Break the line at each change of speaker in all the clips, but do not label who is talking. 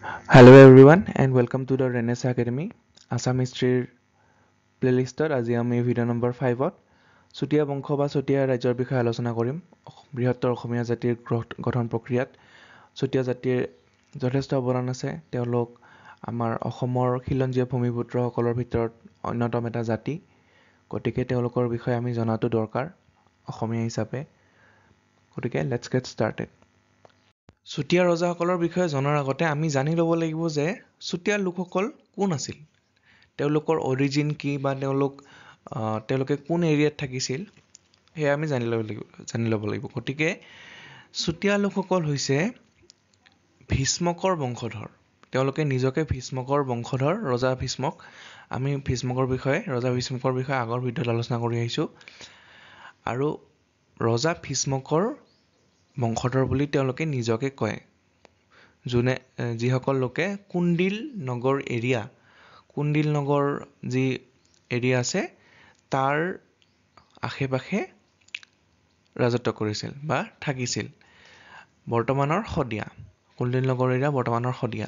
Hello everyone and welcome to the Renaissance Academy Assam History প্লেলিষ্টত আজি আমি video' number 5ত Chutia বংশ বা চুতীয়া ৰাজ্যৰ বিষয়ে আলোচনা কৰিম। বৃহত্তৰ অসমীয়া জাতিৰ গঠন প্ৰক্ৰিয়াত চুতীয়া জাতিৰ যথেষ্ট অৱদান আছে। তেওঁলোক আমাৰ অসমৰ খিলঞ্জীয়া ভূমিপুত্ৰসকলৰ ভিতৰত অন্যতম এটা জাতি। গতিকে তেওঁলোকৰ বিষয়ে আমি জনাটো দৰকাৰ অসমীয়া হিচাপে। গতিকে লেটছ গেট ষ্টাৰ্টেড। চুতীয়া ৰজাসকলৰ বিষয়ে জনাৰ আগতে আমি জানি ল'ব লাগিব যে চুতীয়া লোকসকল কোন আছিল, তেওঁলোকৰ অৰিজিন কি বা তেওঁলোকে কোন এৰিয়াত থাকিছিল সেয়া আমি জানি ল'ব লাগিব। গতিকে চুতীয়া লোকসকল হৈছে ভীষ্মকৰ বংশধৰ। তেওঁলোকে নিজকে ভীষ্মকৰ বংশধৰ। ৰজা ভীষ্মক, আমি ৰজা ভীষ্মকৰ বিষয়ে আগৰ ভিডিঅ'ত আলোচনা কৰি আহিছোঁ। আৰু ৰজা ভীষ্মকৰ বংশধৰ বুলি তেওঁলোকে নিজকে কয়, যিসকল লোকে কুণ্ডিল নগৰ যি এৰিয়া আছে তাৰ আশে-পাশে ৰাজত্ব কৰিছিল বা থাকিছিল। বৰ্তমানৰ শদিয়া, কুণ্ডিল নগৰ এৰিয়া বৰ্তমানৰ শদিয়া।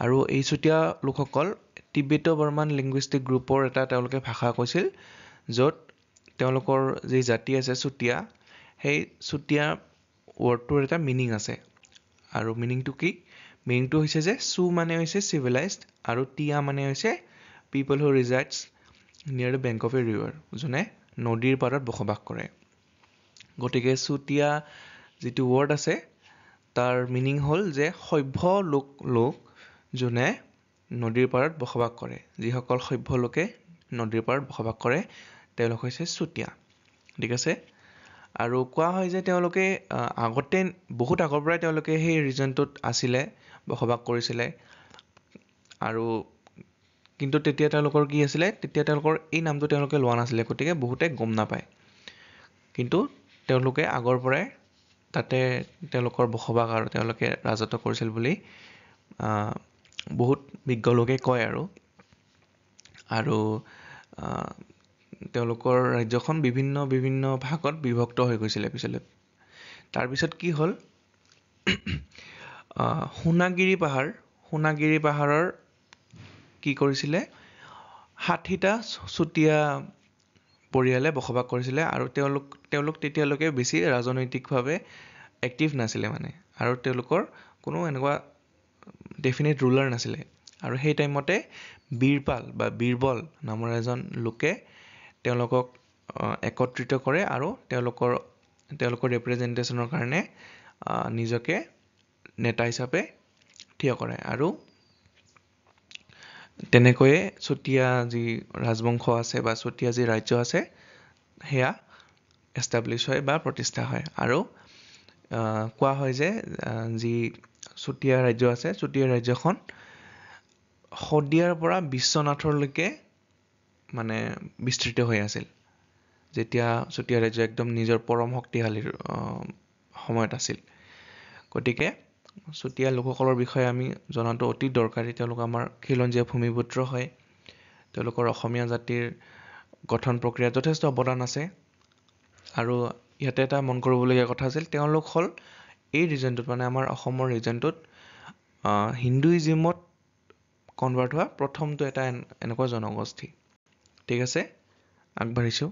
আৰু এই চুতীয়া লোকসকল টিবেটো বৰ্মান লিংগুইষ্টিক গ্ৰুপৰ এটা তেওঁলোকে ভাষা কৈছিল, য'ত তেওঁলোকৰ যি জাতি আছে চুতীয়া, সেই চুতীয়া ৱৰ্ডটোৰ এটা মিনিং আছে। আৰু মিনিংটো কি? মিনিংটো হৈছে যে চু মানে হৈছে চিভিলাইজড আৰু টিয়া মানে হৈছে পিপল হু ৰিজাইডছ নিয়াৰ the bank of A river, যোনে নদীৰ পাৰত বসবাস কৰে। গতিকে চুতীয়া যিটো ৱৰ্ড আছে তাৰ মিনিং হ'ল যে সভ্য লোক যোনে নদীৰ পাৰত বসবাস কৰে। যিসকল সভ্য লোকে নদীৰ পাৰত বসবাস কৰে তেওঁলোক হৈছে চুতীয়া। ঠিক আছে। আৰু কোৱা হয় যে তেওঁলোকে বহুত আগৰ পৰাই তেওঁলোকে সেই ৰিজনটোত আছিলে, বসবাস কৰিছিলে। আৰু কিন্তু তেতিয়া তেওঁলোকৰ কি আছিলে, তেতিয়া তেওঁলোকৰ এই নামটো তেওঁলোকে লোৱা নাছিলে, গতিকে বহুতে গম নাপায়। কিন্তু তেওঁলোকে আগৰ পৰাই তাতে তেওঁলোকৰ বসবাস আৰু তেওঁলোকে ৰাজত্ব কৰিছিল বুলি বহুত বিজ্ঞ লোকে কয়। আৰু তেওঁলোকৰ ৰাজ্যখন বিভিন্ন ভাগত বিভক্ত হৈ গৈছিলে পিছলৈ। তাৰপিছত কি হ'ল, সোণাগিৰি পাহাৰৰ কি কৰিছিলে, 60টা চুতীয়া পৰিয়ালে বসবাস কৰিছিলে। আৰু তেওঁলোক তেতিয়ালৈকে বেছি ৰাজনৈতিকভাৱে এক্টিভ নাছিলে মানে, আৰু তেওঁলোকৰ কোনো এনেকুৱা ডেফিনেট ৰুলাৰ নাছিলে। আৰু সেই টাইমতে বীৰবল নামৰ এজন লোকে তেওঁলোকক একত্ৰিত কৰে আৰু তেওঁলোকৰ ৰিপ্ৰেজেণ্টেশ্যনৰ কাৰণে নিজকে নেতা হিচাপে থিয় কৰে। আৰু তেনেকৈয়ে চুতীয়া যি ৰাজবংশ আছে বা চুতীয়া যি ৰাজ্য আছে সেয়া এষ্টাব্লিছ হয় বা প্ৰতিষ্ঠা হয়। আৰু কোৱা হয় যে যি চুতীয়া ৰাজ্য আছে, চুতীয়া ৰাজ্যখন শদিয়াৰ পৰা বিশ্বনাথলৈকে মানে বিস্তৃত হৈ আছিল, যেতিয়া চুতীয়া ৰাজ্য একদম নিজৰ পৰম শক্তিশালী সময়ত আছিল। গতিকে চুতীয়া লোকসকলৰ বিষয়ে আমি জনাটো অতি দৰকাৰী। তেওঁলোক আমাৰ খিলঞ্জীয়া ভূমিপুত্ৰ হয়। তেওঁলোকৰ অসমীয়া জাতিৰ গঠন প্ৰক্ৰিয়াত যথেষ্ট অৱদান আছে। আৰু ইয়াতে এটা মন কৰিবলগীয়া কথা আছিল, তেওঁলোক হ'ল এই ৰিজনটোত মানে আমাৰ অসমৰ ৰিজনটোত হিন্দুইজিমত কনভাৰ্ট হোৱা প্ৰথমটো এটা এনেকুৱা জনগোষ্ঠী। ঠিক আছে, আগবাঢ়িছোঁ।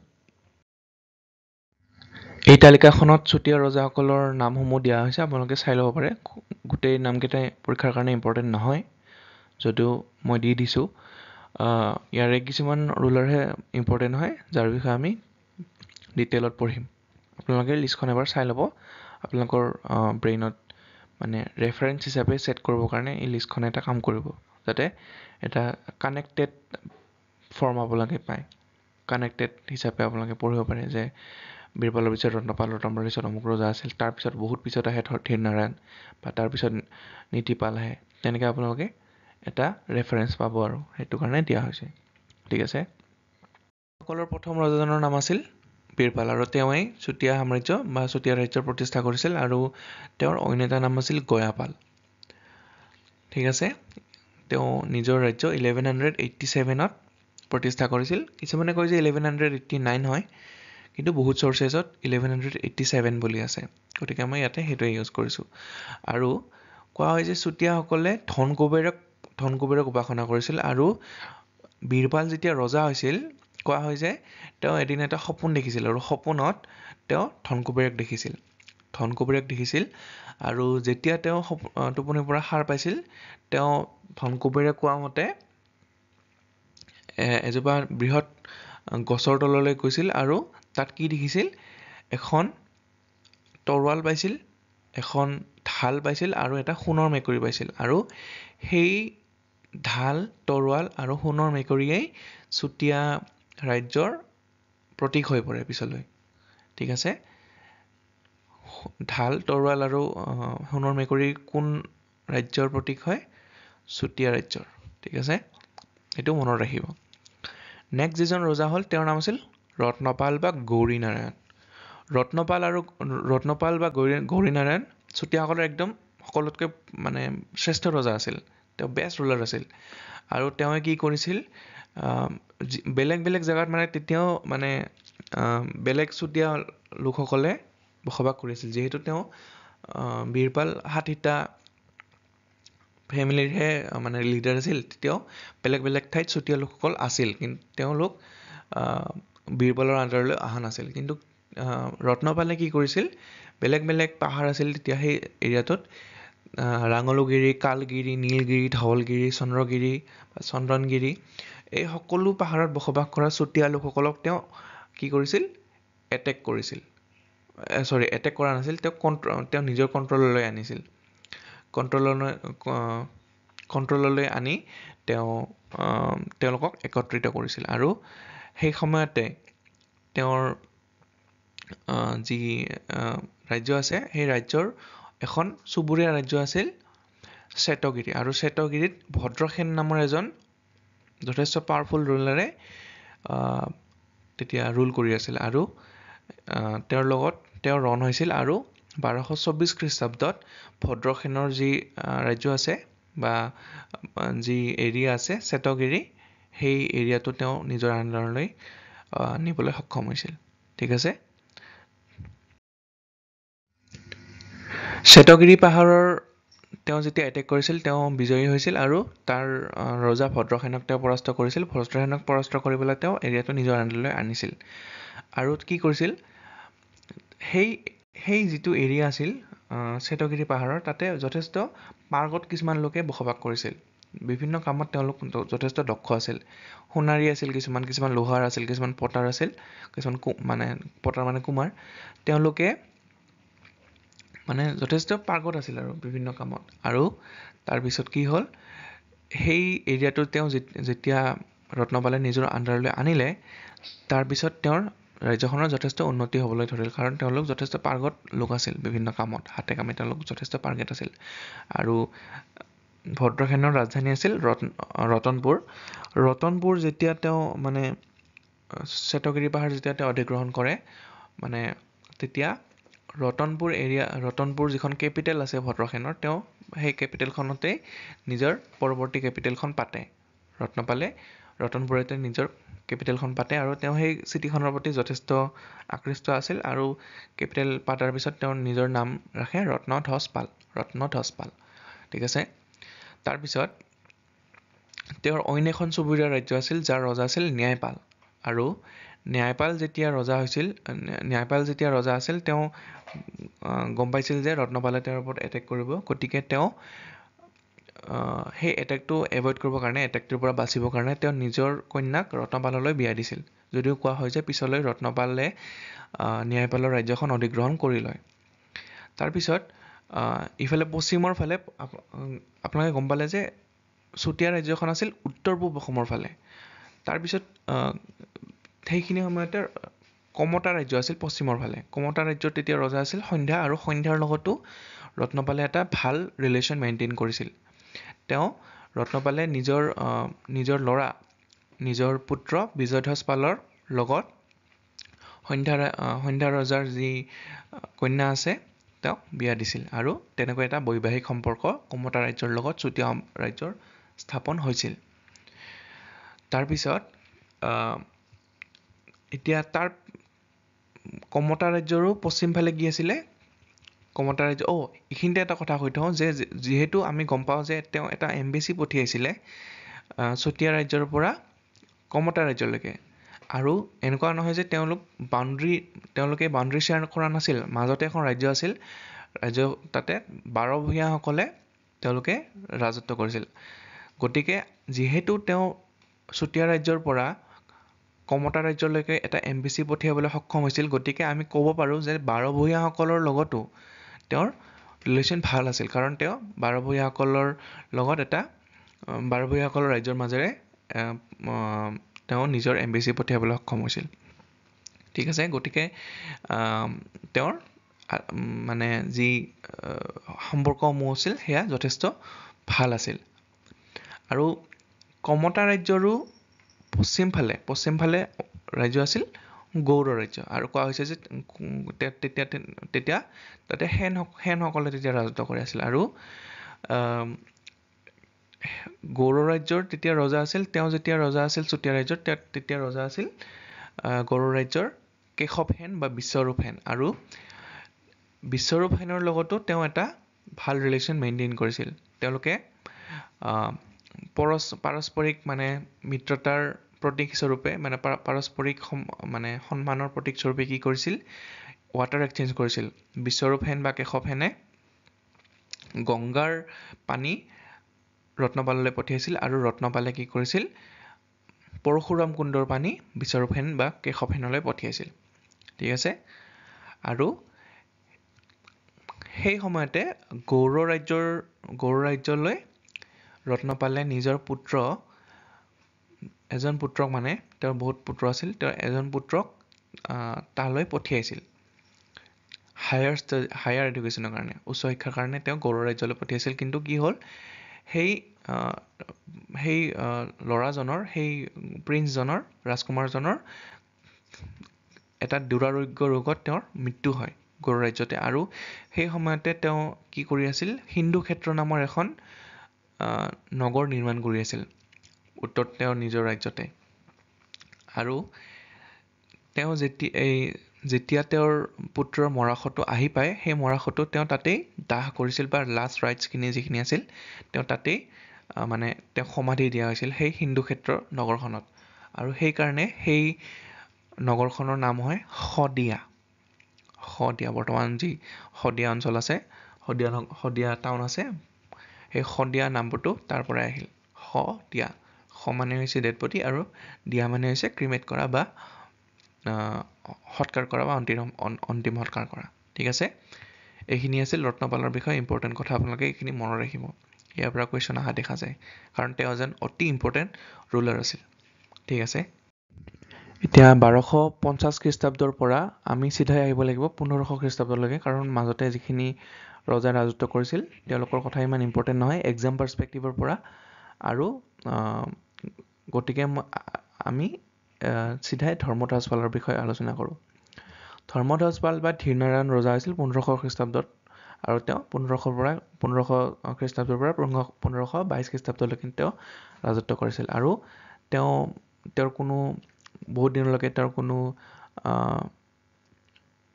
এই তালিকাখনত চুতীয়া ৰজাসকলৰ নামসমূহ দিয়া হৈছে, আপোনালোকে চাই ল'ব পাৰে। গোটেই নামকেইটাই পৰীক্ষাৰ কাৰণে ইম্পৰ্টেণ্ট নহয়, যদিও মই দি দিছোঁ। ইয়াৰে কিছুমান ৰুলাৰহে ইম্পৰ্টেণ্ট হয়, যাৰ বিষয়ে আমি ডিটেইলত পঢ়িম। আপোনালোকে লিষ্টখন এবাৰ চাই ল'ব। আপোনালোকৰ ব্ৰেইনত মানে ৰেফাৰেঞ্চ হিচাপে ছেট কৰিবৰ কাৰণে এই লিষ্টখনে এটা কাম কৰিব, যাতে এটা কানেক্টেড ফৰ্ম আপোনালোকে পায়। কানেক্টেড হিচাপে আপোনালোকে পঢ়িব পাৰে যে বীৰপালৰ পিছত ৰত্নপাল, ৰতনপালৰ পিছত অমুক ৰজা আছিল, তাৰপিছত বহুত পিছত আহে ধীৰ নাৰায়ণ, বা তাৰপিছত নীতিপাল আহে। তেনেকৈ আপোনালোকে এটা ৰেফাৰেঞ্চ পাব, আৰু সেইটো কাৰণে দিয়া হৈছে। ঠিক আছে। সকলৰ প্ৰথম ৰজাজনৰ নাম আছিল বীৰপাল, আৰু তেওঁৱেই চুতীয়া সাম্ৰাজ্য বা চুতীয়া ৰাজ্যৰ প্ৰতিষ্ঠা কৰিছিল। আৰু তেওঁৰ অন্য এটা নাম আছিল গয়াপাল। ঠিক আছে। তেওঁ নিজৰ ৰাজ্য 1187ত প্ৰতিষ্ঠা কৰিছিল। কিছুমানে কয় যে 1189 হয়, কিন্তু বহুত চ'ৰ্চেছত 1187 বুলি আছে। গতিকে মই ইয়াতে সেইটোৱে ইউজ কৰিছোঁ। আৰু কোৱা হয় যে চুতীয়াসকলে ধন উপাসনা কৰিছিল আৰু বীৰপাল যেতিয়া ৰজা হৈছিল কোৱা হয় যে তেওঁ এদিন এটা সপোন দেখিছিল আৰু সপোনত তেওঁ ধনকুবেৰক দেখিছিল আৰু যেতিয়া তেওঁ টোপনিৰ পৰা সাৰ পাইছিল তেওঁ ধনকুবেৰে কোৱা মতে এজোপা বৃহৎ গছৰ তললৈ গৈছিল আৰু তাত কি দেখিছিল এখন তৰোৱাল পাইছিল এখন ঢাল পাইছিল আৰু এটা সোণৰ মেকুৰী পাইছিল আৰু সেই ঢাল তৰোৱাল আৰু সোণৰ মেকুৰীয়েই চুতীয়া ৰাজ্যৰ প্ৰতীক হৈ পৰে পিছলৈ ঠিক আছে ঢাল তৰোৱাল আৰু সোণৰ মেকুৰী কোন ৰাজ্যৰ প্ৰতীক হয় চুতীয়া ৰাজ্যৰ ঠিক আছে এইটো মনত ৰাখিব নেক্সট যিজন ৰজা হ'ল তেওঁৰ নাম আছিল ৰত্নপাল বা গৌৰীনাৰায়ণ ৰত্নপাল বা গৌৰীনাৰায়ণ চুতীয়াসকলৰ একদম সকলোতকৈ মানে শ্ৰেষ্ঠ ৰজা আছিল তেওঁ বেষ্ট ৰুলাৰ আছিল আৰু তেওঁ কি কৰিছিল বেলেগ বেলেগ জেগাত মানে তেতিয়াও মানে বেলেগ চুতীয়া লোকসকলে বসবাস কৰিছিল যিহেতু তেওঁ বীৰপাল 60টা ফেমিলিৰহে মানে লিডাৰ আছিল তেতিয়াও বেলেগ বেলেগ ঠাইত চুতীয়া লোকসকল আছিল কিন্তু তেওঁলোক বীৰপালৰ আণ্ডাৰলৈ অহা নাছিল কিন্তু ৰত্নপালে কি কৰিছিল বেলেগ বেলেগ পাহাৰ আছিল তেতিয়া সেই এৰিয়াটোত ৰাঙলুগিৰি কালগিৰি নীলগিৰি ধৱলগিৰি চন্দনগিৰি এই সকলো পাহাৰত বসবাস কৰা চুতীয়া লোকসকলক তেওঁ কি কৰিছিল এটেক কৰা নাছিল তেওঁ নিজৰ কণ্ট্ৰললৈ আনিছিল কণ্ট্ৰললৈ আনি তেওঁলোকক একত্ৰিত কৰিছিল আৰু সেই সময়তে তেওঁৰ যি ৰাজ্য আছে সেই ৰাজ্যৰ এখন চুবুৰীয়া ৰাজ্য আছিল শ্বেতগিৰি আৰু শ্বেতগিৰিত ভদ্ৰসেন নামৰ এজন যথেষ্ট পাৱাৰফুল ৰুলাৰে তেতিয়া ৰুল কৰি আছিল আৰু তেওঁৰ ৰণ হৈছিল আৰু 1224 খ্ৰীষ্টাব্দত ভদ্ৰসেনৰ যি ৰাজ্য আছে বা যি এৰিয়া আছে শ্বেতগিৰি সেই এৰিয়াটো তেওঁ নিজৰ আণ্ডাৰলৈ নিবলৈ সক্ষম হৈছিল ঠিক আছে শ্বেতগিৰি পাহাৰৰ তেওঁ যেতিয়া এটেক কৰিছিল তেওঁ বিজয়ী হৈছিল আৰু তাৰ ৰজা ভদ্ৰসেনক তেওঁ পৰাস্ত কৰিছিল ভদ্ৰসেনক পৰাস্ত কৰি পেলাই তেওঁ এৰিয়াটো নিজৰ আণ্ডাৰলৈ আনিছিল আৰু কি কৰিছিল সেই যিটো এৰিয়া আছিল শ্বেতগিৰি পাহাৰৰ তাতে যথেষ্ট পাৰ্গত কিছুমান লোকে বসবাস কৰিছিল বিভিন্ন কামত তেওঁলোক যথেষ্ট দক্ষ আছিল সোণাৰী আছিল কিছুমান লোহাৰ আছিল কিছুমান পটাৰ আছিল কিছুমান পটাৰ মানে কুমাৰ তেওঁলোকে মানে যথেষ্ট পাৰ্গত আছিল আৰু বিভিন্ন কামত আৰু তাৰপিছত কি হ'ল সেই এৰিয়াটো তেওঁ যেতিয়া ৰত্নপালে নিজৰ আণ্ডাৰলৈ আনিলে তাৰপিছত তেওঁৰ ৰাজ্যখনৰ যথেষ্ট উন্নতি হ'বলৈ ধৰিল কাৰণ তেওঁলোক যথেষ্ট পাৰ্গত লোক আছিল বিভিন্ন কামত হাতে কামে তেওঁলোক যথেষ্ট পাৰ্গত আছিল আৰু ভদ্ৰসেনৰ ৰাজধানী আছিল ৰতনপুৰ যেতিয়া তেওঁ মানে শ্বেতগিৰি পাহাৰ যেতিয়া তেওঁ অধিগ্ৰহণ কৰে মানে তেতিয়া ৰতনপুৰ যিখন কেপিটেল আছে ভদ্ৰসেনৰ তেওঁ সেই কেপিটেলখনতেই নিজৰ পৰৱৰ্তী কেপিটেলখন পাতে ৰতনপুৰতে নিজৰ কেপিটেলখন পাতে আৰু তেওঁ সেই চিটিখনৰ প্ৰতি যথেষ্ট আকৃষ্ট আছিল আৰু কেপিটেল পাতাৰ পিছত তেওঁ নিজৰ নাম ৰাখে ৰত্নধ্বজ পাল ঠিক আছে তাৰপিছত তেওঁৰ অইন এখন চুবুৰীয়া ৰাজ্য আছিল যাৰ ৰজা আছিল ন্যায়পাল আৰু ন্যায়পাল যেতিয়া ৰজা আছিল তেওঁ গম পাইছিল যে ৰত্নপালে তেওঁৰ ওপৰত এটেক কৰিব গতিকে তেওঁ সেই এটেকটো এভইড কৰিবৰ কাৰণে এটেকটোৰ পৰা বাচিবৰ কাৰণে তেওঁ নিজৰ কন্যাক ৰত্নপাললৈ বিয়া দিছিল যদিও কোৱা হয় যে পিছলৈ ৰত্নপালে ন্যায়পালৰ ৰাজ্যখন অধিগ্ৰহণ কৰি লয় তাৰপিছত ইফালে পশ্চিমৰ ফালে আপোনালোকে গম পালে যে চুতীয়া ৰাজ্যখন আছিল উত্তৰ পূব অসমৰ ফালে তাৰপিছত সেইখিনি সময়তে কমতা ৰাজ্য আছিল পশ্চিমৰ ফালে কমতা ৰাজ্যৰ তেতিয়া ৰজা আছিল সন্ধ্যা আৰু সন্ধ্যাৰ লগতো ৰত্নপালে এটা ভাল ৰিলেশ্যন মেইনটেইন কৰিছিল ৰত্নপালে নিজৰ ল'ৰা নিজৰ পুত্ৰ বিজয়ধ্বজ পালৰ লগত সন্ধ্যা ৰজাৰ যি কন্যা আছে তেওঁক বিয়া দিছিল আৰু তেনেকৈ এটা বৈবাহিক সম্পৰ্ক কমতা ৰাজ্যৰ লগত চুতীয়া ৰাজ্যৰ স্থাপন হৈছিল তাৰপিছত এতিয়া তাৰ কমতা ৰাজ্যৰো পশ্চিম ফালে কি আছিলে কমতা ৰাজ্য এইখিনিতে এটা কথা কৈ থওঁ যে যিহেতু আমি গম পাওঁ যে তেওঁ এটা এম্বেচি পঠিয়াইছিলে চুতীয়া ৰাজ্যৰ পৰা কমতা ৰাজ্যলৈকে আৰু এনেকুৱা নহয় যে তেওঁলোকে বাউণ্ডৰী শ্বেয়াৰ কৰা নাছিল মাজতে এখন ৰাজ্য আছিল ৰাজ্য তাতে 12 ভূঞাসকলে তেওঁলোকে ৰাজত্ব কৰিছিল গতিকে যিহেতু তেওঁ চুতীয়া ৰাজ্যৰ পৰা কমতা ৰাজ্যলৈকে এটা এম্বেচি পঠিয়াবলৈ সক্ষম হৈছিল গতিকে আমি ক'ব পাৰোঁ যে 12 ভূঞাসকলৰ লগতো তেওঁৰ ৰিলেশ্যন ভাল আছিল কাৰণ তেওঁ 12 ভূঞাসকলৰ লগত এটা 12 ভূঞাসকলৰ ৰাজ্যৰ মাজেৰে তেওঁ নিজৰ এম্বেচি পঠিয়াবলৈ সক্ষম হৈছিল ঠিক আছে গতিকে তেওঁৰ মানে যি সম্পৰ্কসমূহ আছিল সেয়া যথেষ্ট ভাল আছিল আৰু কমতা ৰাজ্যৰো পশ্চিম ফালে ৰাজ্য আছিল গৌড় ৰাজ্য আৰু কোৱা হৈছে যে তেতিয়া তাতে সেনসকলে তেতিয়া ৰাজত্ব কৰি আছিল আৰু গৌড় ৰাজ্যৰ তেতিয়া ৰজা আছিল তেওঁ যেতিয়া ৰজা আছিল চুতীয়া ৰাজ্যৰ তেতিয়া ৰজা আছিল গৌড় ৰাজ্যৰ কেশৱ সেন বা বিশ্বৰূপ সেন আৰু বিশ্বৰূপ সেনৰ লগতো তেওঁ এটা ভাল ৰিলেশ্যন মেইনটেইন কৰিছিল তেওঁলোকে পাৰস্পৰিক মানে মিত্ৰতাৰ প্ৰতীক স্বৰূপে মানে পাৰস্পৰিক মানে সন্মানৰ প্ৰতীক স্বৰূপে কি কৰিছিল ৱাটাৰ এক্সচেঞ্জ কৰিছিল বিশ্বৰূপ সেন বা কেশৱ সেনে গংগাৰ পানী ৰত্নপাললৈ পঠিয়াইছিল আৰু ৰত্নপালে কি কৰিছিল পৰশুৰাম কুণ্ডৰ পানী বিশ্বৰূপ সেন বা কেশৱ সেনলৈ পঠিয়াইছিল ঠিক আছে আৰু সেই সময়তে গৌড় ৰাজ্যলৈ ৰত্নপালে নিজৰ এজন পুত্ৰক মানে তেওঁৰ বহুত পুত্ৰ আছিল তেওঁৰ এজন পুত্ৰক তালৈ পঠিয়াইছিল হায়াৰ এডুকেশ্যনৰ কাৰণে উচ্চ শিক্ষাৰ কাৰণে তেওঁ গৌড় ৰাজ্যলৈ পঠিয়াইছিল কিন্তু কি হ'ল সেই ল'ৰাজনৰ সেই প্ৰিন্সজনৰ ৰাজকুমাৰজনৰ এটা দুৰাৰোগ্য ৰোগত তেওঁৰ মৃত্যু হয় গৌড় ৰাজ্যতে আৰু সেই সময়তে তেওঁ কি কৰি আছিল সিন্ধু ক্ষেত্ৰ নামৰ এখন নগৰ নিৰ্মাণ কৰি আছিল উত্তৰত তেওঁৰ নিজৰ ৰাজ্যতে আৰু তেওঁ যেতিয়া তেওঁৰ পুত্ৰৰ মৰাশটো আহি পায় সেই মৰাশটো তেওঁ তাতেই দাহ কৰিছিল বা লাষ্ট ৰাইটছখিনি যিখিনি আছিল তেওঁ তাতেই মানে তেওঁ সমাধি দিয়া হৈছিল সেই সিন্ধু ক্ষেত্ৰৰ নগৰখনত আৰু সেইকাৰণে সেই নগৰখনৰ নাম হয় শদিয়া বৰ্তমান যি শদিয়া অঞ্চল আছে শদিয়া টাউন আছে সেই শদিয়া নামটো তাৰ পৰাই আহিল শদিয়া মানে হৈছে ডেড বডি আৰু দিয়া মানে হৈছে ক্ৰিমেট কৰা বা সৎকাৰ কৰা বা অন্তিম সৎকাৰ কৰা ঠিক আছে এইখিনি আছিল ৰত্নপালৰ বিষয়ে ইম্পৰ্টেণ্ট কথা আপোনালোকে এইখিনি মনত ৰাখিব ইয়াৰ পৰা কুৱেশ্যন অহা দেখা যায় কাৰণ তেওঁ এজন অতি ইম্পৰ্টেণ্ট ৰুলাৰ আছিল ঠিক আছে এতিয়া 1250 খ্ৰীষ্টাব্দৰ পৰা আমি চিধাই আহিব লাগিব 1500 খ্ৰীষ্টাব্দলৈকে কাৰণ মাজতে যিখিনি ৰজাই ৰাজত্ব কৰিছিল তেওঁলোকৰ কথা ইমান ইম্পৰ্টেণ্ট নহয় এক্সাম পাৰ্চপেক্টিভৰ পৰা আৰু গতিকে আমি চিধাই ধৰ্মধ্বজ পালৰ বিষয়ে আলোচনা কৰোঁ ধৰ্মধ্বজ পাল বা ধীৰনাৰায়ণ ৰজা হৈছিল 1500 খ্ৰীষ্টাব্দত আৰু তেওঁ 1500 খ্ৰীষ্টাব্দৰ পৰা 1522 খ্ৰীষ্টাব্দলৈকে তেওঁ ৰাজত্ব কৰিছিল আৰু তেওঁৰ কোনো বহুত দিনলৈকে তেওঁৰ কোনো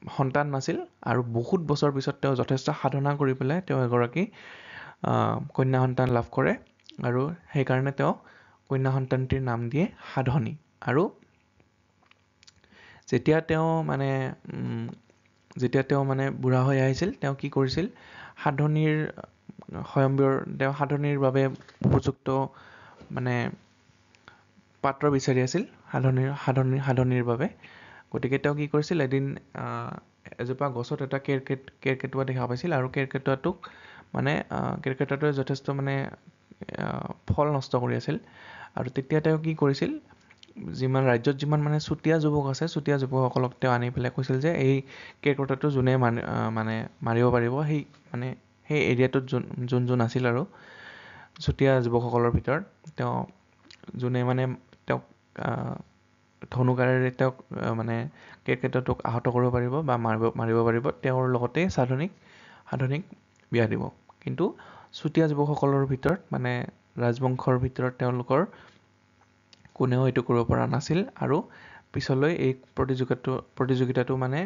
সন্তান নাছিল আৰু বহুত বছৰ পিছত তেওঁ যথেষ্ট সাধনা কৰি পেলাই তেওঁ এগৰাকী কন্যা সন্তান লাভ কৰে আৰু সেইকাৰণে তেওঁ কন্যা সন্তানটিৰ নাম দিয়ে সাধনী আৰু যেতিয়া তেওঁ মানে বুঢ়া হৈ আহিছিল তেওঁ কি কৰিছিল সাধনীৰ বাবে উপযুক্ত মানে পাত্ৰ বিচাৰি আছিল সাধনীৰ বাবে গতিকে তেওঁ কি কৰিছিল এদিন এজোপা গছত এটা কেৰ্কেটুৱা দেখা পাইছিল আৰু কেৰ্কেটুৱাটোৱে যথেষ্ট মানে ফল নষ্ট কৰি আছিল আৰু তেতিয়া তেওঁ কি কৰিছিল ৰাজ্যত যিমান মানে চুতীয়া যুৱক আছে চুতীয়া যুৱকসকলক তেওঁ আনি পেলাই কৈছিল যে এই কেৰ্কেটুৱাটো যোনে মানে মাৰিব পাৰিব সেই এৰিয়াটোত যোন আছিল আৰু চুতীয়া যুৱকসকলৰ ভিতৰত তেওঁ যোনে মানে তেওঁক ধনুকাঁড়েৰে তেওঁক মানে কেৰ্কেটুৱাটোক আহত কৰিব পাৰিব বা মাৰিব পাৰিব তেওঁৰ লগতে সাধনীক বিয়া দিব কিন্তু চুতীয়া যুৱকসকলৰ ভিতৰত মানে ৰাজবংশৰ ভিতৰত তেওঁলোকৰ কোনেও এইটো কৰিব পৰা নাছিল আৰু পিছলৈ এই প্ৰতিযোগিতাটো মানে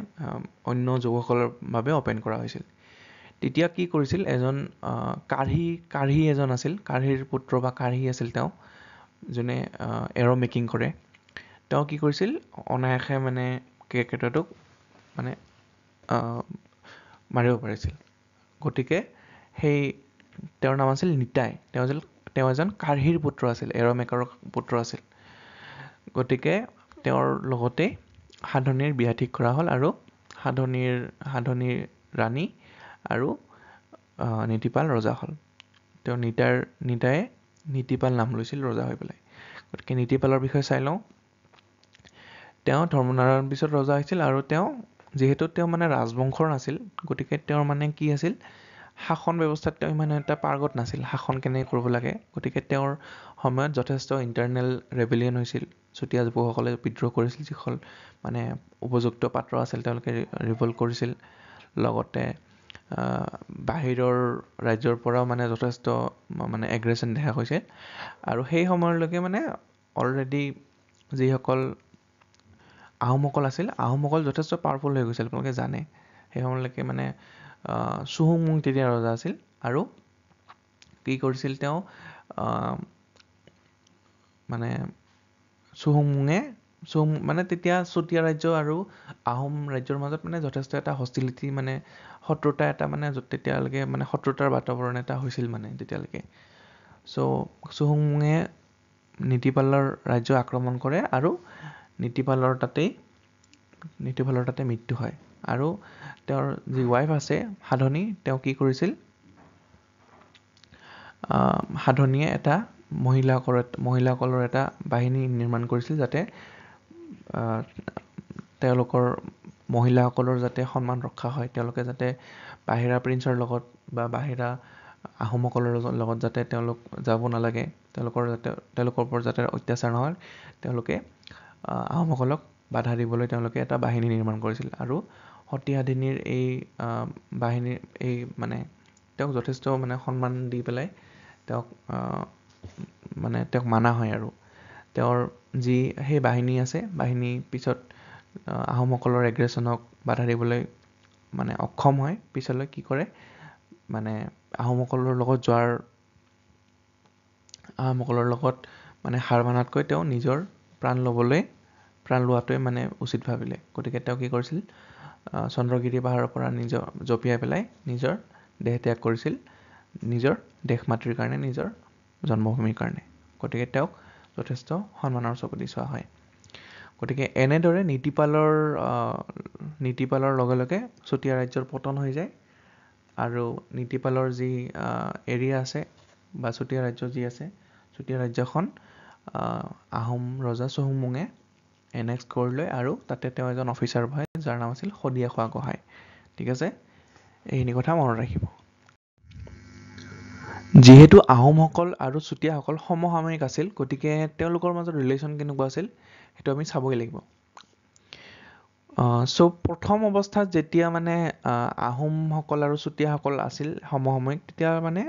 অন্য যুৱকসকলৰ বাবে অপেন কৰা হৈছিল তেতিয়া কি কৰিছিল এজন কাঢ়ী এজন আছিল কাঢ়ীৰ পুত্ৰ বা কাঢ়ী আছিল তেওঁ যোনে এৰ' মেকিং কৰে তেওঁ কি কৰিছিল অনায়াসে মানে কেৰ্কেটুৱাটোক মানে মাৰিব পাৰিছিল গতিকে সেই তেওঁৰ নাম আছিল নিতাই তেওঁ এজন কাঢ়ীৰ পুত্ৰ আছিল এৰ' মেকাৰৰ পুত্ৰ আছিল গতিকে তেওঁৰ লগতে সাধনীৰ বিয়া ঠিক কৰা হ'ল আৰু সাধনীৰ ৰাণী আৰু নীতিপাল ৰজা হ'ল তেওঁ নিতায়ে নীতিপাল নাম লৈছিল ৰজা হৈ পেলাই গতিকে নীতিপালৰ বিষয়ে চাই লওঁ তেওঁ ধৰ্মনাৰায়ণ পিছত ৰজা হৈছিল আৰু যিহেতু তেওঁ মানে ৰাজবংশৰ নাছিল গতিকে তেওঁৰ মানে কি আছিল শাসন ব্যৱস্থাত তেওঁ ইমান এটা পাৰ্গত নাছিল শাসন কেনেকৈ কৰিব লাগে গতিকে তেওঁৰ সময়ত যথেষ্ট ইণ্টাৰনেল ৰেবেলিয়ন হৈছিল চুতীয়া যুৱকসকলে বিদ্ৰোহ কৰিছিল যিসকল মানে উপযুক্ত পাত্ৰ আছিল তেওঁলোকে ৰিভল্ট কৰিছিল লগতে বাহিৰৰ ৰাজ্যৰ পৰাও মানে যথেষ্ট মানে এগ্ৰেশ্যন দেখা গৈছে আৰু সেই সময়লৈকে মানে অলৰেডি যিসকল আহোমসকল আছিল আহোমসকল যথেষ্ট পাৱাৰফুল হৈ গৈছিল আপোনালোকে জানে সেই সময়লৈকে মানে চুহুংমুং তেতিয়া ৰজা আছিল আৰু কি কৰিছিল তেওঁ মানে চুহুংমুঙে মানে তেতিয়া চুতীয়া ৰাজ্য আৰু আহোম ৰাজ্যৰ মাজত মানে যথেষ্ট এটা হষ্টিলিটি মানে শত্ৰুতা এটা মানে তেতিয়ালৈকে মানে শত্ৰুতাৰ বাতাবৰণ এটা হৈছিল মানে তেতিয়ালৈকে চ' চুহুংমুঙে নীতিপালৰ ৰাজ্য আক্ৰমণ কৰে আৰু নীতিপালৰ তাতে মৃত্যু হয় আৰু তেওঁৰ যি ৱাইফ আছে সাধনী তেওঁ কি কৰিছিল সাধনীয়ে এটা মহিলাসকলৰ এটা বাহিনী নিৰ্মাণ কৰিছিল যাতে তেওঁলোকৰ মহিলাসকলৰ যাতে সন্মান ৰক্ষা হয় তেওঁলোকে যাতে বাহিৰা প্ৰিন্সৰ লগত বা বাহিৰা আহোমসকলৰ লগত যাতে তেওঁলোক যাব নালাগে তেওঁলোকৰ ওপৰত যাতে অত্যাচাৰ নহয় তেওঁলোকে আহোমসকলক বাধা দিবলৈ তেওঁলোকে এটা বাহিনী নিৰ্মাণ কৰিছিল আৰু সতী সাধিনীৰ এই বাহিনীৰ এই মানে তেওঁক যথেষ্ট মানে সন্মান দি পেলাই তেওঁক মানা হয় আৰু তেওঁৰ যি সেই বাহিনী আছে বাহিনী পিছত আহোমসকলৰ এগ্ৰেশ্যনক বাধা দিবলৈ মানে অক্ষম হয় পিছলৈ কি কৰে মানে আহোমসকলৰ লগত মানে হাৰ মানাতকৈ তেওঁ নিজৰ প্ৰাণ লোৱাটোৱে মানে উচিত ভাবিলে গতিকে তেওঁ কি কৰিছিল চন্দ্ৰগিৰি পাহাৰৰ পৰা জঁপিয়াই পেলাই নিজৰ দেহ ত্যাগ কৰিছিল নিজৰ দেশ মাতৃৰ কাৰণে নিজৰ জন্মভূমিৰ কাৰণে গতিকে তেওঁক যথেষ্ট সন্মানৰ চকুদি চোৱা হয় গতিকে এনেদৰে নীতিপালৰ লগে লগে চুতীয়া ৰাজ্যৰ পতন হৈ যায় আৰু নীতিপালৰ যি এৰিয়া আছে বা চুতীয়া ৰাজ্য যি আছে চুতীয়া ৰাজ্যখন আহোম ৰজা চুহুংমুঙে এনেক্স কৰি লয় আৰু তাতে তেওঁ এজন অফিচাৰ বহায় যাৰ নাম আছিল শদিয়া খোৱা গোহাঁই ঠিক আছে এইখিনি কথা মনত ৰাখিব যিহেতু আহোমসকল আৰু চুতীয়াসকল সমসাময়িক আছিল গতিকে তেওঁলোকৰ মাজত ৰিলেশ্যন কেনেকুৱা আছিল সেইটো আমি চাবই লাগিব চ' প্ৰথম অৱস্থাত যেতিয়া মানে আহোমসকল আৰু চুতীয়াসকল আছিল সমসাময়িক তেতিয়া মানে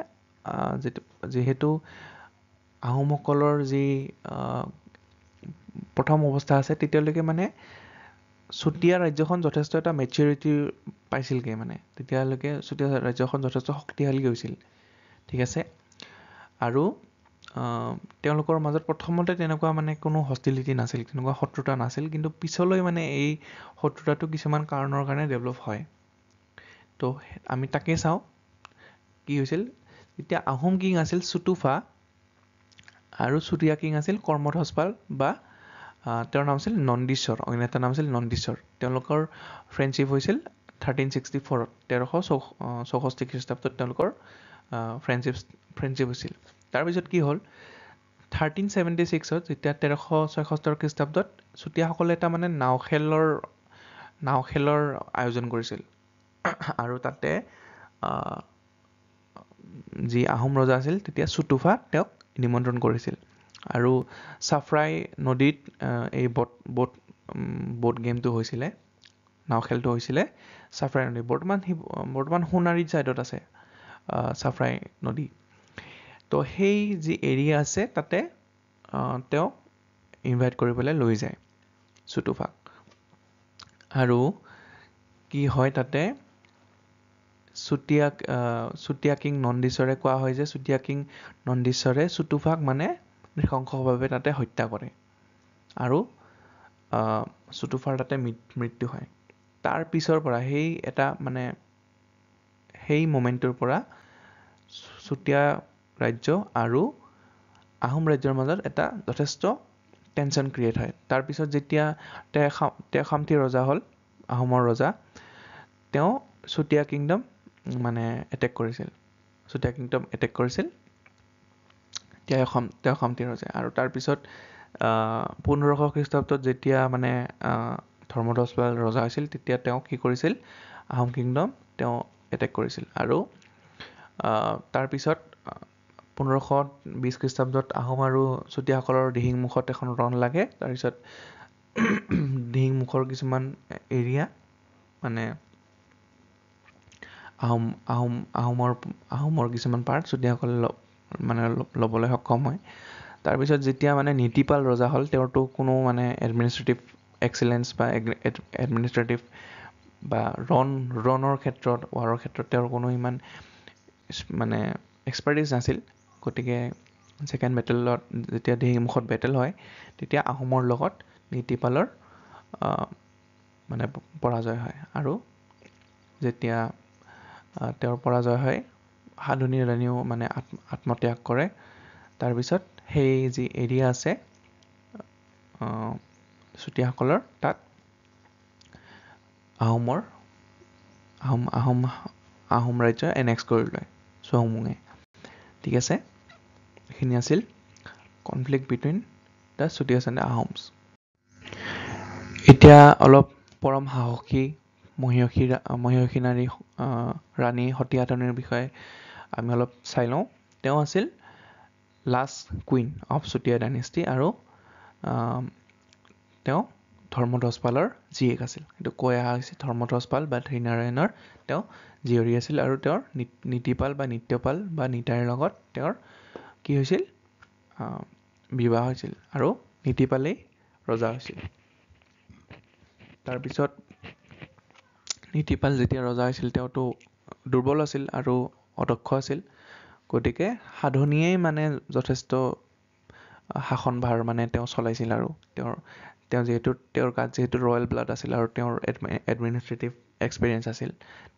যিহেতু আহোমসকলৰ যি প্ৰথম অৱস্থা আছে তেতিয়ালৈকে মানে চুতীয়া ৰাজ্যখন যথেষ্ট এটা মেচিউৰিটি পাইছিলগৈ মানে তেতিয়ালৈকে চুতীয়া ৰাজ্যখন যথেষ্ট শক্তিশালী হৈছিল ঠিক আছে আৰু তেওঁলোকৰ মাজত প্ৰথমতে তেনেকুৱা মানে কোনো হষ্টিলিটি নাছিল তেনেকুৱা শত্ৰুতা নাছিল কিন্তু পিছলৈ মানে এই শত্ৰুতাটো কিছুমান কাৰণৰ কাৰণে ডেভেলপ হয় তো আমি তাকে চাওঁ কি হৈছিল যেতিয়া আহোম কিং আছিল চুতুফা আৰু চুতীয়া কিং আছিল কৰ্মধ্বজপাল বা তেওঁৰ নাম আছিল নন্দীশ্বৰ অন্য এটা নাম আছিল নন্দীশ্বৰ তেওঁলোকৰ ফ্ৰেণ্ডশ্বিপ হৈছিল 1364 1364 খ্ৰীষ্টাব্দত তেওঁলোকৰ ফ্ৰেণ্ডশ্বিপ হৈছিল তাৰপিছত কি হ'ল 1376ত যেতিয়া 1376 খ্ৰীষ্টাব্দত চুতীয়াসকলে এটা মানে নাও খেলৰ আয়োজন কৰিছিল আৰু তাতে যি আহোম ৰজা আছিল তেতিয়া চুতুফা তেওঁক নিমন্ত্ৰণ কৰিছিল আৰু চাফৰাই নদীত এই ব'ট গেমটো হৈছিলে নাও খেলটো হৈছিলে চাফৰাই নদী বৰ্তমান সোণাৰীত ছাইডত আছে চাফৰাই নদী তো সেই যি এৰিয়া আছে তাতে তেওঁক ইনভাইট কৰি পেলাই লৈ যায় চুতুফাক আৰু কি হয় তাতে চুতীয়া কিং নন্দীশ্বৰে কোৱা হয় যে চুতীয়া কিং নন্দীশ্বৰে চুতুফাক মানে নৃশংসভাৱে তাতে হত্যা কৰে আৰু চুতুফাৰ তাতে মৃত্যু হয়। তাৰ পিছৰ পৰা সেই মোমেণ্টটোৰ পৰা চুতীয়া ৰাজ্য আৰু আহোম ৰাজ্যৰ মাজত এটা যথেষ্ট টেনশ্যন ক্ৰিয়েট হয়। তাৰপিছত যেতিয়া তেখামতি ৰজা হ'ল, আহোমৰ ৰজা, তেওঁ চুতীয়া কিংডম মানে এটেক কৰিছিল। তেখামতি ৰজাই। আৰু তাৰপিছত 1500 খ্ৰীষ্টাব্দত যেতিয়া মানে ধৰ্মধ্বজ পাল ৰজা হৈছিল, তেতিয়া তেওঁ কি কৰিছিল, আহোম কিংডম তেওঁ এটেক কৰিছিল। আৰু তাৰপিছত 1520 খ্ৰীষ্টাব্দত আহোম আৰু চুতীয়াসকলৰ দিহিংমুখত এখন ৰণ লাগে। তাৰপিছত দিহিংমুখৰ কিছুমান এৰিয়া মানে আহোমৰ কিছুমান পাৰ্ট চুতীয়াসকলে মানে ল'বলৈ সক্ষম হয়। তাৰপিছত যেতিয়া মানে নীতিপাল ৰজা হ'ল, তেওঁৰতো কোনো মানে এডমিনিষ্ট্ৰেটিভ এক্সিলেঞ্চ বা এডমিনিষ্ট্ৰেটিভ বা ৰণৰ ক্ষেত্ৰত, ৱাৰৰ ক্ষেত্ৰত তেওঁৰ কোনো ইমান মানে এক্সপাৰ্টিজ নাছিল। গতিকে ছেকেণ্ড বেটেলত যেতিয়া দিহিংমুখত বেটেল হয়, তেতিয়া আহোমৰ লগত নীতিপালৰ মানে পৰাজয় হয়। আৰু যেতিয়া তেওঁৰ পৰাজয় হয়, সাধুনী ৰাণীও মানে আত্মত্যাগ কৰে। তাৰপিছত সেই যি এৰিয়া আছে চুতীয়াসকলৰ, তাত আহোম ৰাজ্যই এনেক্স কৰি লয় চুহুংমুঙে। ঠিক আছে, এইখিনি আছিল conflict between the Chutiyas and the Ahoms. এতিয়া অলপ পৰম সাহসী মহিয়সী নাৰী ৰাণী সতীয়াধনীৰ বিষয়ে আমি অলপ চাই লওঁ। তেওঁ আছিল last queen of Chutia dynasty আৰু তেওঁ ধৰ্মধ্বজ পালৰ জীয়েক আছিল। এইটো কৈ অহা হৈছে ধৰ্মধ্বজ পাল বা ধীৰনাৰায়ণৰ তেওঁ জীয়ৰী আছিল। আৰু তেওঁৰ নীতিপাল বা নিত্যপাল বা নিতাইৰ লগত তেওঁৰ কি হৈছিল, বিবাহ হৈছিল আৰু নীতিপালেই ৰজা হৈছিল। তাৰপিছত নীতিপাল যেতিয়া ৰজা হৈছিল, তেওঁতো দুৰ্বল আছিল আৰু অদক্ষ আছিল। গতিকে সাধনীয়েই মানে যথেষ্ট শাসনভাৰ মানে তেওঁ চলাইছিল। আৰু তেওঁৰ গাত যিহেতু ৰয়েল ব্লাড আছিল আৰু তেওঁৰ এডমিনিষ্ট্ৰেটিভ এক্সপিৰিয়েঞ্চ আছিল,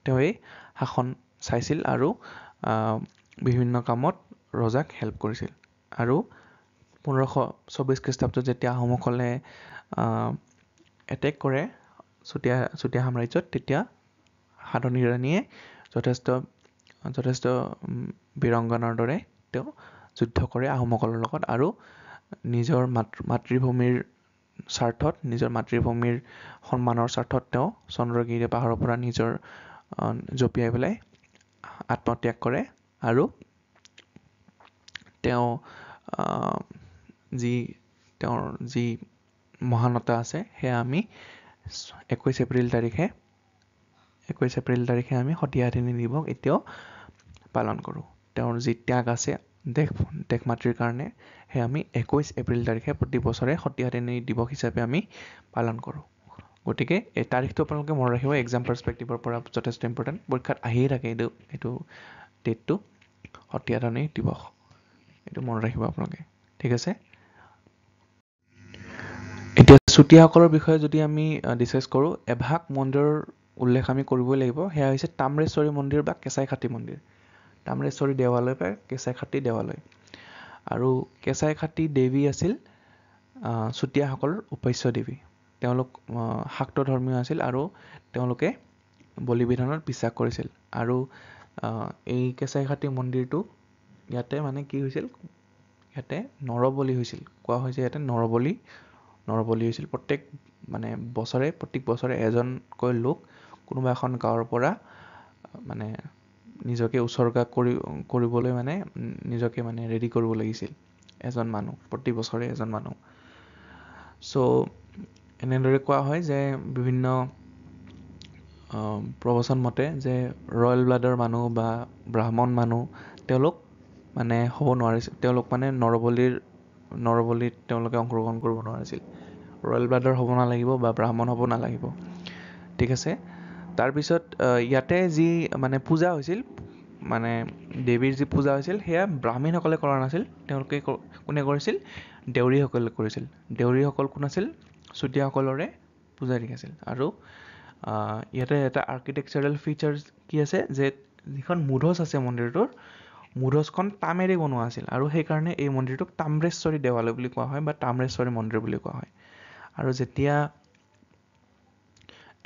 তেওঁৱেই শাসন চাইছিল আৰু বিভিন্ন কামত ৰজাক হেল্প কৰিছিল। আৰু 1524 খ্ৰীষ্টাব্দত যেতিয়া আহোমসকলে এটেক কৰে চুতীয়া সাম্ৰাজ্যত, তেতিয়া সাধনী ৰাণীয়ে যথেষ্ট বীৰংগনাৰ দৰে তেওঁ যুদ্ধ কৰে আহোমসকলৰ লগত। আৰু নিজৰ মাতৃভূমিৰ স্বাৰ্থত, নিজৰ মাতৃভূমিৰ সন্মানৰ স্বাৰ্থত তেওঁ চন্দ্ৰগিৰি পাহাৰৰ পৰা জঁপিয়াই পেলাই আত্মত্যাগ কৰে। আৰু তেওঁৰ যি মহানতা আছে, সেয়া আমি 21 এপ্ৰিল তাৰিখে আমি সতীয়াধিনী দিৱস এতিয়াও পালন কৰোঁ। তেওঁৰ যি ত্যাগ আছে দেশ মাতৃৰ কাৰণে, সেয়া আমি 21 এপ্ৰিল তাৰিখে প্ৰতি বছৰে সতীয়াধিনী দিৱস হিচাপে আমি পালন কৰোঁ। গতিকে এই তাৰিখটো আপোনালোকে মনত ৰাখিব, এক্সাম পাৰ্চপেক্টিভৰ পৰা যথেষ্ট ইম্পৰ্টেণ্ট। পৰীক্ষাত আহিয়ে থাকে এইটো ডেটটো, সতীয়াধিনী দিৱস। এইটো মনত ৰাখিব আপোনালোকে। ঠিক আছে, এতিয়া চুতীয়াসকলৰ বিষয়ে যদি আমি ডিছকাছ কৰোঁ, এভাগ মন্দিৰৰ উল্লেখ আমি কৰিবই লাগিব। সেয়া হৈছে তাম্ৰেশ্বৰী মন্দিৰ বা কেঁচাইখাতি মন্দিৰ। তাম্ৰেশ্বৰী দেৱালয় বা কেঁচাইখাতি দেৱালয়। আৰু কেঁচাইখাতি দেৱী আছিল চুতীয়াসকলৰ উপাস্য দেৱী। তেওঁলোক শাক্ত ধৰ্মীয় আছিল আৰু তেওঁলোকে বলি বিধানত বিশ্বাস কৰিছিল। আৰু এই কেঁচাইখাতি মন্দিৰটো ইয়াতে মানে কি হৈছিল, ইয়াতে নৰবলি হৈছিল। কোৱা হৈছে ইয়াতে নৰবলি হৈছিল। প্ৰত্যেক বছৰে এজনকৈ লোক কোনোবা এখন গাঁৱৰ পৰা মানে নিজকে উচৰ্গা কৰিবলৈ মানে নিজকে মানে ৰেডি কৰিব লাগিছিল। এজন মানুহ, প্ৰতি বছৰে এজন মানুহ। এনেদৰে কোৱা হয় যে বিভিন্ন প্ৰবচন মতে যে ৰয়েল ব্লাডৰ মানুহ বা ব্ৰাহ্মণ মানুহ তেওঁলোক মানে হ'ব নোৱাৰিছিল। তেওঁলোক মানে নৰবলিত তেওঁলোকে অংশগ্ৰহণ কৰিব নোৱাৰিছিল। ৰয়েল ব্লাডৰ হ'ব নালাগিব বা ব্ৰাহ্মণ হ'ব নালাগিব। ঠিক আছে, তাৰপিছত ইয়াতে যি মানে পূজা হৈছিল মানে দেৱীৰ যি পূজা হৈছিল সেয়া ব্ৰাহ্মণসকলে কৰা নাছিল তেওঁলোকে কোনে কৰিছিল দেউৰীসকলে কৰিছিল দেউৰীসকল কোন আছিল চুতীয়াসকলৰে পূজাৰী আছিল আৰু ইয়াতে এটা আৰ্কিটেকচাৰেল ফিচাৰ্ছ কি আছে যে যিখন মুধচ আছে মন্দিৰটোৰ মুধচখন তামেৰে বনোৱা আছিল আৰু সেইকাৰণে এই মন্দিৰটোক তাম্ৰেশ্বৰী দেৱালয় বুলি কোৱা হয় বা তাম্ৰেশ্বৰী মন্দিৰ বুলি কোৱা হয় আৰু যেতিয়া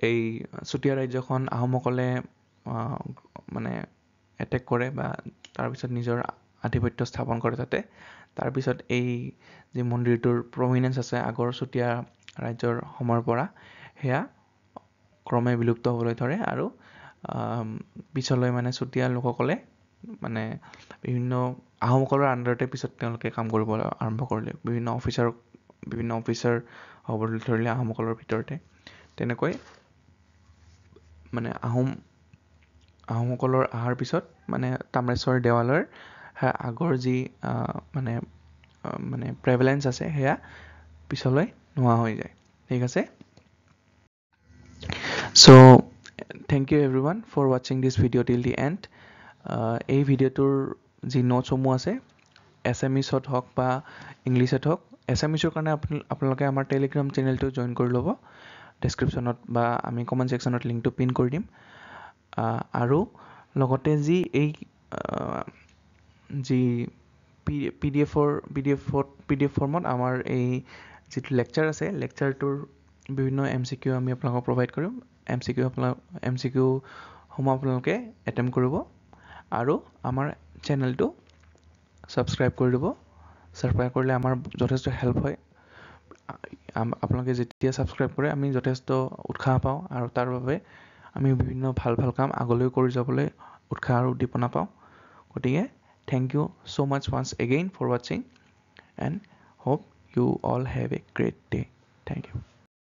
এই চুতীয়া ৰাজ্যখন আহোমসকলে মানে এটেক কৰে বা তাৰপিছত নিজৰ আধিপত্য স্থাপন কৰে তাতে তাৰপিছত এই যি মন্দিৰটোৰ প্ৰমিনেঞ্চ আছে আগৰ চুতীয়া ৰাজ্যৰ সময়ৰ পৰা সেয়া ক্ৰমে বিলুপ্ত হ'বলৈ ধৰে আৰু পিছলৈ মানে চুতীয়া লোকসকলে মানে বিভিন্ন আহোমসকলৰ আণ্ডাৰতে পিছত তেওঁলোকে কাম কৰিব আৰম্ভ কৰিলে বিভিন্ন অফিচাৰ হ'বলৈ ধৰিলে আহোমসকলৰ ভিতৰতে তেনেকৈ মানে আহোমসকলৰ অহাৰ পিছত মানে তাম্ৰেশ্বৰী দেৱালয়ৰ আগৰ যি মানে প্ৰেভেলেঞ্চ আছে সেয়া পিছলৈ নোহোৱা হৈ যায় ঠিক আছে So thank you everyone for watching this video till the end এই ভিডিঅ'টোৰ যি নোটছসমূহ আছে এছএমইছত হওক বা ইংলিছত হওক এছএমইছৰ কাৰণে আপোনালোকে আমাৰ টেলিগ্ৰাম চেনেলটো জইন কৰি ল'ব ডেছক্ৰিপশ্যনত বা আমি কমেণ্ট ছেকশ্যনত লিংকটো পিন কৰি দিম আৰু লগতে যি এই যি পি ডি এফ ফৰ্মত আমাৰ এই যিটো লেকচাৰ আছে লেকচাৰটোৰ বিভিন্ন MCQ আমি আপোনালোকক প্ৰভাইড কৰিম MCQসমূহ আপোনালোকে এটেম্প কৰিব আৰু আমাৰ চেনেলটো ছাবস্ক্ৰাইব কৰি দিব ছাবস্ক্ৰাইব কৰিলে আমাৰ যথেষ্ট হেল্প হয় আপোনালোকে যেতিয়া ছাবস্ক্ৰাইব কৰে আমি যথেষ্ট উৎসাহ পাওঁ আৰু তাৰ বাবে আমি বিভিন্ন ভাল কাম আগলৈ কৰি যাবলৈ উৎসাহ আৰু উদ্দীপনা পাওঁ গতিকে thank you so much once again for watching and hope you all have a great day thank you